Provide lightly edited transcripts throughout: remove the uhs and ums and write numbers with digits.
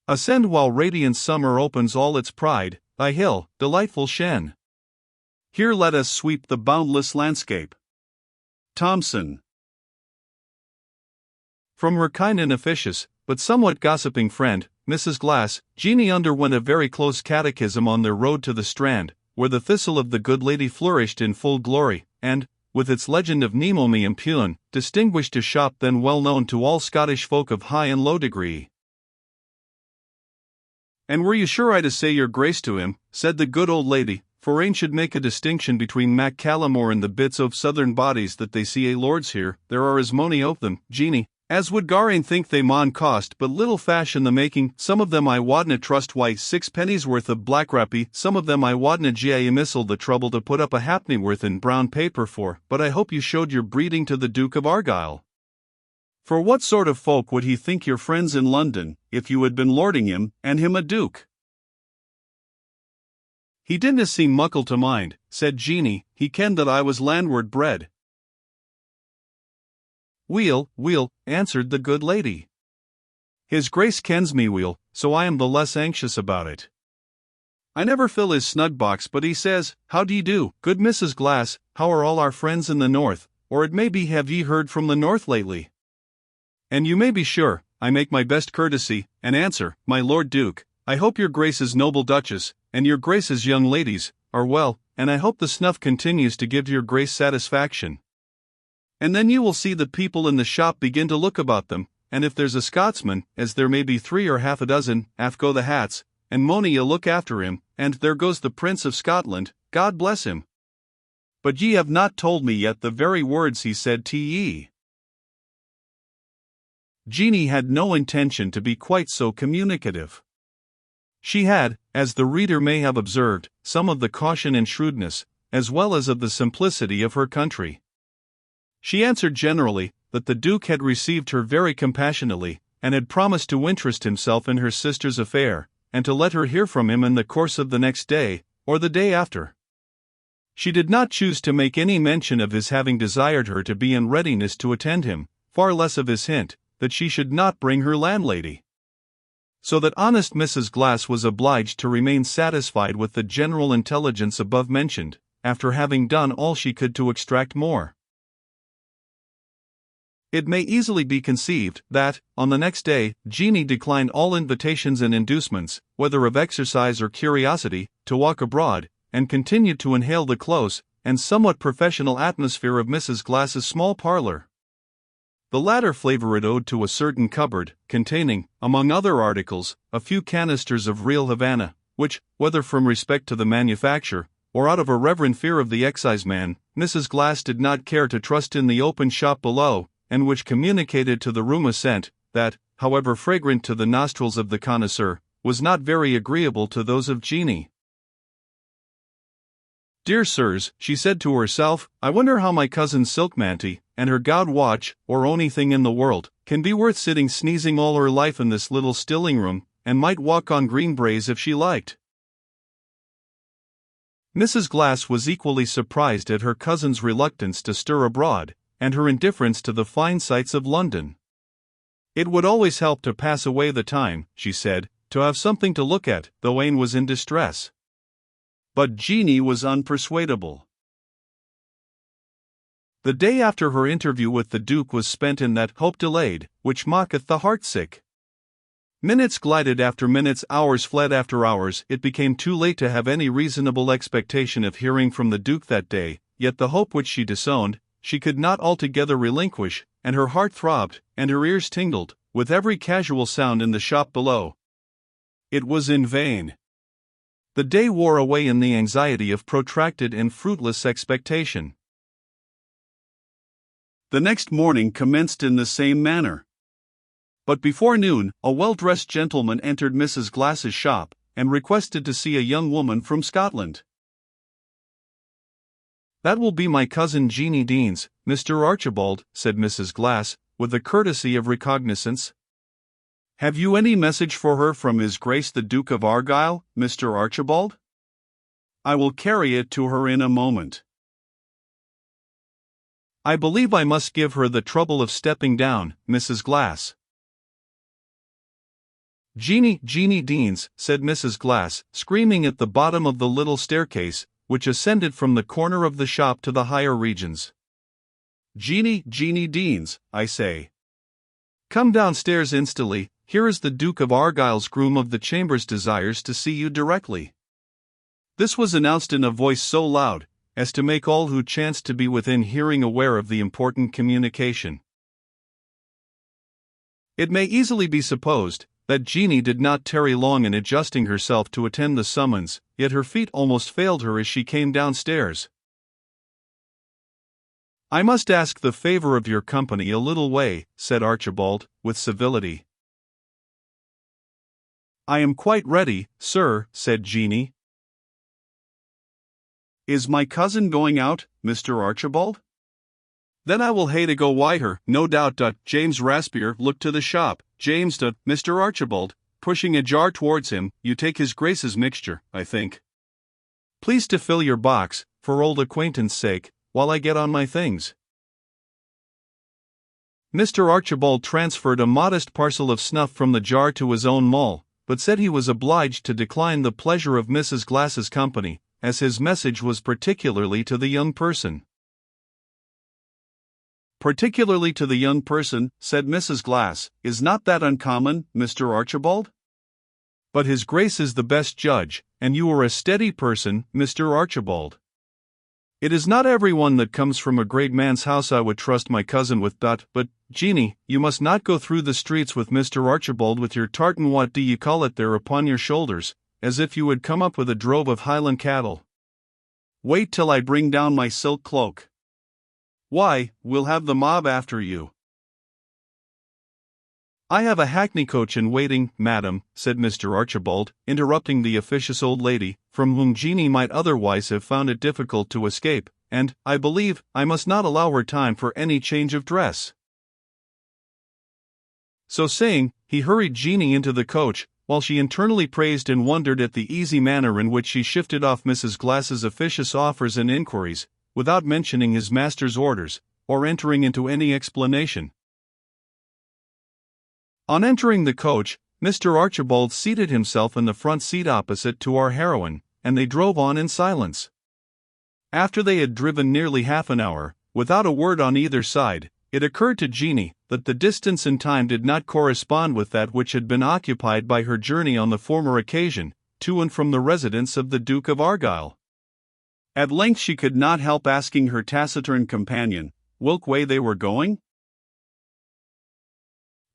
Ascend while radiant summer opens all its pride, thy hill, delightful Shen. Here let us sweep the boundless landscape. Thomson. From her kind and officious, but somewhat gossiping friend, Mrs. Glass, Jeanie underwent a very close catechism on their road to the Strand, where the thistle of the good lady flourished in full glory, and, with its legend of Nemomi and Pune, distinguished a shop then well known to all Scottish folk of high and low degree. "And were you sure I'd say your grace to him," said the good old lady, "for ane should make a distinction between Mac Callumore and the bits of southern bodies that they see lords here, there are as mony of them, Jeanie, as would Garane think they maun cost but little fash in the making. Some of them I wadna trust why 6 pennies worth of blackrappy, some of them I wadna gie a missile the trouble to put up a halfpenny worth in brown paper for, but I hope you showed your breeding to the Duke of Argyll. For what sort of folk would he think your friends in London, if you had been lording him, and him a duke?" "He didna seem muckle to mind," said Jeanie, "he kenned that I was landward bred." "Weel, weel," answered the good lady. "His grace kens me weel, so I am the less anxious about it. I never fill his snug box but he says, 'How d'ye do, good Mrs. Glass, how are all our friends in the north, or it may be have ye heard from the north lately?' And you may be sure, I make my best courtesy, and answer, 'My Lord Duke, I hope your grace's noble duchess, and your grace's young ladies, are well, and I hope the snuff continues to give your grace satisfaction.' And then you will see the people in the shop begin to look about them, and if there's a Scotsman, as there may be 3 or half a dozen, aft go the hats, and mony a look after him, and there goes the Prince of Scotland, God bless him. But ye have not told me yet the very words he said to ye." Jeanie had no intention to be quite so communicative. She had, as the reader may have observed, some of the caution and shrewdness, as well as of the simplicity of her country. She answered generally, that the Duke had received her very compassionately, and had promised to interest himself in her sister's affair, and to let her hear from him in the course of the next day, or the day after. She did not choose to make any mention of his having desired her to be in readiness to attend him, far less of his hint, that she should not bring her landlady. So that honest Mrs. Glass was obliged to remain satisfied with the general intelligence above mentioned, after having done all she could to extract more. It may easily be conceived that, on the next day, Jeanie declined all invitations and inducements, whether of exercise or curiosity, to walk abroad, and continued to inhale the close and somewhat professional atmosphere of Mrs. Glass's small parlour. The latter flavour it owed to a certain cupboard, containing, among other articles, a few canisters of real Havana, which, whether from respect to the manufacture, or out of a reverent fear of the exciseman, Mrs. Glass did not care to trust in the open shop below, and which communicated to the room a scent, that, however fragrant to the nostrils of the connoisseur, was not very agreeable to those of Jeanie. "Dear sirs," she said to herself, "I wonder how my cousin's silk manty, and her gowd watch, or onything in the world, can be worth sitting sneezing all her life in this little stilling room, and might walk on green braes if she liked." Mrs. Glass was equally surprised at her cousin's reluctance to stir abroad, and her indifference to the fine sights of London. It would always help to pass away the time, she said, to have something to look at, though Anne was in distress. But Jeanie was unpersuadable. The day after her interview with the Duke was spent in that hope delayed, which mocketh the heart sick. Minutes glided after minutes, hours fled after hours, it became too late to have any reasonable expectation of hearing from the Duke that day, yet the hope which she disowned, she could not altogether relinquish, and her heart throbbed, and her ears tingled, with every casual sound in the shop below. It was in vain. The day wore away in the anxiety of protracted and fruitless expectation. The next morning commenced in the same manner. But before noon, a well-dressed gentleman entered Mrs. Glass's shop, and requested to see a young woman from Scotland. "That will be my cousin Jeanie Deans, Mr. Archibald," said Mrs. Glass, with the courtesy of recognizance. "Have you any message for her from His Grace the Duke of Argyll, Mr. Archibald?" "I will carry it to her in a moment." "I believe I must give her the trouble of stepping down, Mrs. Glass." Jeanie Deans, said Mrs. Glass, screaming at the bottom of the little staircase, which ascended from the corner of the shop to the higher regions. Jeanie Deans, I say. Come downstairs instantly, here is the Duke of Argyll's groom of the chambers desires to see you directly. This was announced in a voice so loud, as to make all who chanced to be within hearing aware of the important communication. It may easily be supposed that Jeanie did not tarry long in adjusting herself to attend the summons, yet her feet almost failed her as she came downstairs. I must ask the favor of your company a little way, said Archibald, with civility. I am quite ready, sir, said Jeanie. Is my cousin going out, Mr. Archibald? Then I will hae to go wi' her, no doubt. James Raspier looked to the shop. James, Mr. Archibald, pushing a jar towards him, you take his Grace's mixture, I think. Please to fill your box, for old acquaintance' sake, while I get on my things. Mr. Archibald transferred a modest parcel of snuff from the jar to his own mull, but said he was obliged to decline the pleasure of Mrs. Glass's company, as his message was particularly to the young person. Particularly to the young person, said Mrs. Glass, is not that uncommon, Mr. Archibald? But his Grace is the best judge, and you are a steady person, Mr. Archibald. It is not everyone that comes from a great man's house I would trust my cousin with. But, Jeanie, you must not go through the streets with Mr. Archibald with your tartan what do you call it there upon your shoulders, as if you had come up with a drove of Highland cattle. Wait till I bring down my silk cloak. Why, we'll have the mob after you. I have a hackney coach in waiting, madam, said Mr. Archibald, interrupting the officious old lady, from whom Jeanie might otherwise have found it difficult to escape, and, I believe, I must not allow her time for any change of dress. So saying, he hurried Jeanie into the coach, while she internally praised and wondered at the easy manner in which she shifted off Mrs. Glass's officious offers and inquiries, without mentioning his master's orders, or entering into any explanation. On entering the coach, Mr. Archibald seated himself in the front seat opposite to our heroine, and they drove on in silence. After they had driven nearly half an hour, without a word on either side, it occurred to Jeanie that the distance and time did not correspond with that which had been occupied by her journey on the former occasion, to and from the residence of the Duke of Argyll. At length she could not help asking her taciturn companion, whilk way they were going?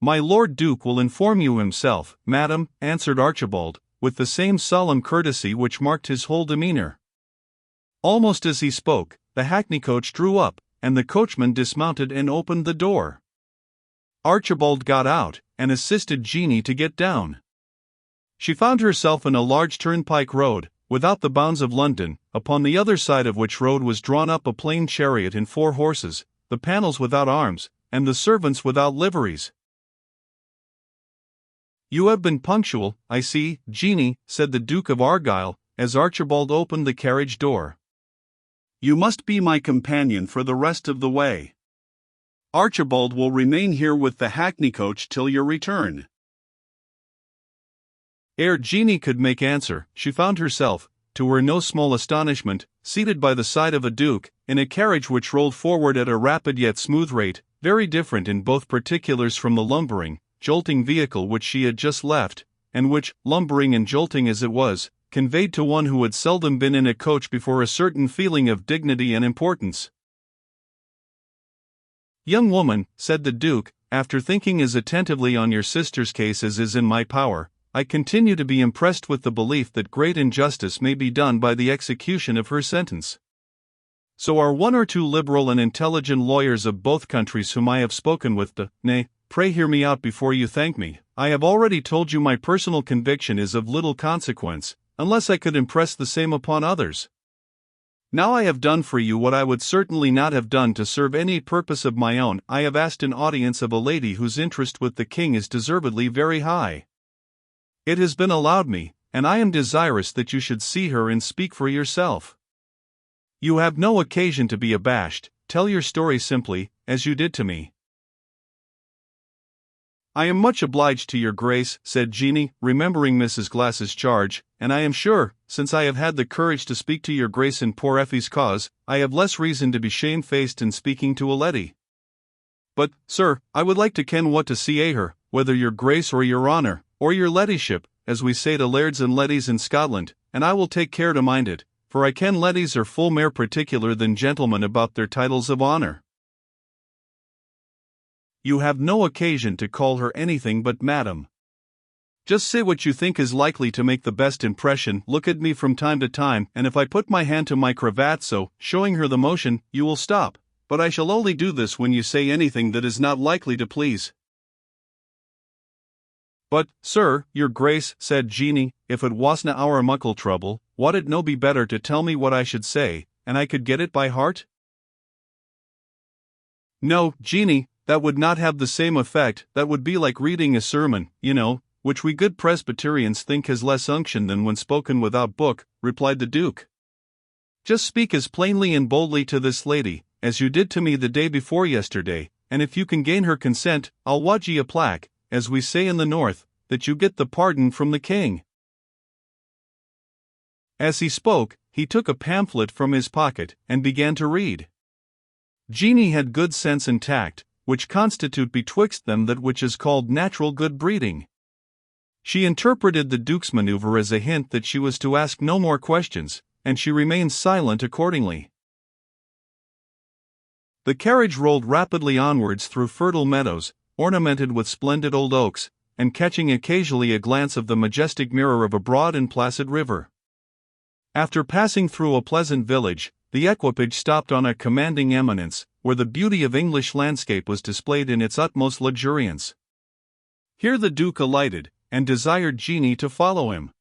My Lord Duke will inform you himself, madam, answered Archibald, with the same solemn courtesy which marked his whole demeanour. Almost as he spoke, the hackney coach drew up, and the coachman dismounted and opened the door. Archibald got out, and assisted Jeanie to get down. She found herself in a large turnpike road, without the bounds of London, upon the other side of which road was drawn up a plain chariot and 4 horses, the panels without arms, and the servants without liveries. You have been punctual, I see, Jeanie, said the Duke of Argyll, as Archibald opened the carriage door. You must be my companion for the rest of the way. Archibald will remain here with the hackney coach till your return. Ere Jeanie could make answer, she found herself, to her no small astonishment, seated by the side of a duke, in a carriage which rolled forward at a rapid yet smooth rate, very different in both particulars from the lumbering, jolting vehicle which she had just left, and which, lumbering and jolting as it was, conveyed to one who had seldom been in a coach before a certain feeling of dignity and importance. Young woman, said the Duke, after thinking as attentively on your sister's case as is in my power, I continue to be impressed with the belief that great injustice may be done by the execution of her sentence. So are 1 or 2 liberal and intelligent lawyers of both countries whom I have spoken with. Nay, pray hear me out before you thank me. I have already told you my personal conviction is of little consequence, unless I could impress the same upon others. Now I have done for you what I would certainly not have done to serve any purpose of my own. I have asked an audience of a lady whose interest with the king is deservedly very high. It has been allowed me, and I am desirous that you should see her and speak for yourself. You have no occasion to be abashed, tell your story simply, as you did to me. "I am much obliged to your grace," said Jeanie, remembering Mrs. Glass's charge, "and I am sure, since I have had the courage to speak to your grace in poor Effie's cause, I have less reason to be shamefaced in speaking to a leddy. But, sir, I would like to ken what to see her, whether your grace or your honour, or your leddyship, as we say to lairds and leddies in Scotland, and I will take care to mind it, for I ken leddies are full mair particular than gentlemen about their titles of honour." "You have no occasion to call her anything but madam. Just say what you think is likely to make the best impression. Look at me from time to time, and if I put my hand to my cravat so, showing her the motion, you will stop, but I shall only do this when you say anything that is not likely to please." "But, sir, your grace," said Jeanie, "if it wasna our muckle trouble, wad it no be better to tell me what I should say, and I could get it by heart?" "No, Jeanie, that would not have the same effect. That would be like reading a sermon, you know, which we good Presbyterians think has less unction than when spoken without book," replied the Duke. "Just speak as plainly and boldly to this lady, as you did to me the day before yesterday, and if you can gain her consent, I'll wad ye a plaque, as we say in the north, that you get the pardon from the king." As he spoke, he took a pamphlet from his pocket, and began to read. Jeanie had good sense and tact, which constitute betwixt them that which is called natural good breeding. She interpreted the Duke's maneuver as a hint that she was to ask no more questions, and she remained silent accordingly. The carriage rolled rapidly onwards through fertile meadows, ornamented with splendid old oaks, and catching occasionally a glance of the majestic mirror of a broad and placid river. After passing through a pleasant village, the equipage stopped on a commanding eminence, where the beauty of English landscape was displayed in its utmost luxuriance. Here the Duke alighted, and desired Jeanie to follow him.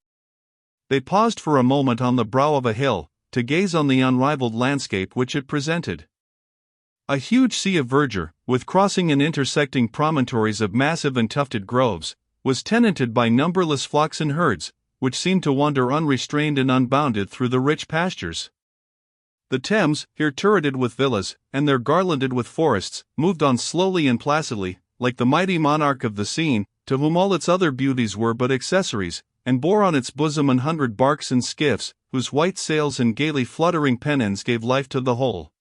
They paused for a moment on the brow of a hill, to gaze on the unrivaled landscape which it presented. A huge sea of verdure, with crossing and intersecting promontories of massive and tufted groves, was tenanted by numberless flocks and herds, which seemed to wander unrestrained and unbounded through the rich pastures. The Thames, here turreted with villas, and there garlanded with forests, moved on slowly and placidly, like the mighty monarch of the scene, to whom all its other beauties were but accessories, and bore on its bosom 100 barks and skiffs, whose white sails and gaily fluttering pennons gave life to the whole.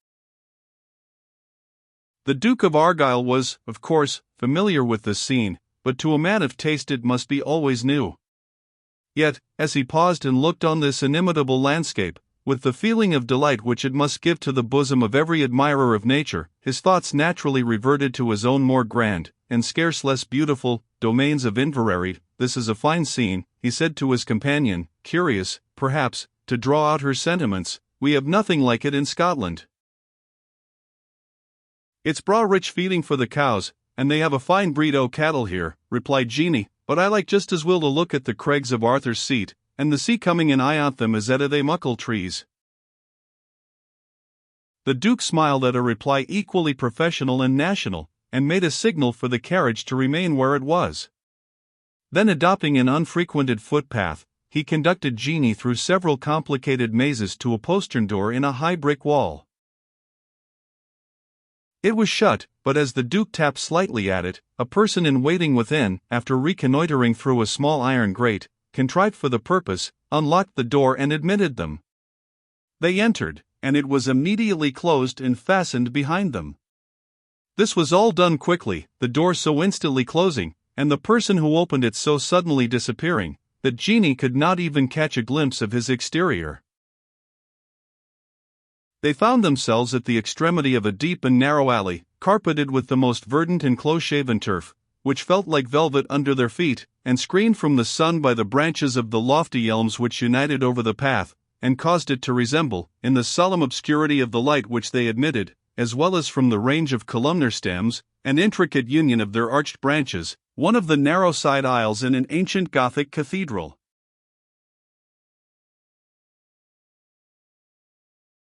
The Duke of Argyll was, of course, familiar with this scene, but to a man of taste it must be always new. Yet, as he paused and looked on this inimitable landscape, with the feeling of delight which it must give to the bosom of every admirer of nature, his thoughts naturally reverted to his own more grand, and scarce less beautiful, domains of Inverary. "This is a fine scene," he said to his companion, curious, perhaps, to draw out her sentiments. "We have nothing like it in Scotland. It's braw rich feeding for the cows, and they have a fine breed o' cattle here," replied Jeanie, "but I like just as will to look at the crags of Arthur's Seat, and the sea coming in eye on them as at they muckle trees." The Duke smiled at a reply equally professional and national, and made a signal for the carriage to remain where it was. Then, adopting an unfrequented footpath, he conducted Jeanie through several complicated mazes to a postern door in a high brick wall. It was shut, but as the Duke tapped slightly at it, a person in waiting within, after reconnoitering through a small iron grate, contrived for the purpose, unlocked the door and admitted them. They entered, and it was immediately closed and fastened behind them. This was all done quickly, the door so instantly closing, and the person who opened it so suddenly disappearing, that Jeanie could not even catch a glimpse of his exterior. They found themselves at the extremity of a deep and narrow alley, carpeted with the most verdant and close-shaven turf, which felt like velvet under their feet, and screened from the sun by the branches of the lofty elms which united over the path, and caused it to resemble, in the solemn obscurity of the light which they admitted, as well as from the range of columnar stems, and intricate union of their arched branches, one of the narrow side aisles in an ancient Gothic cathedral.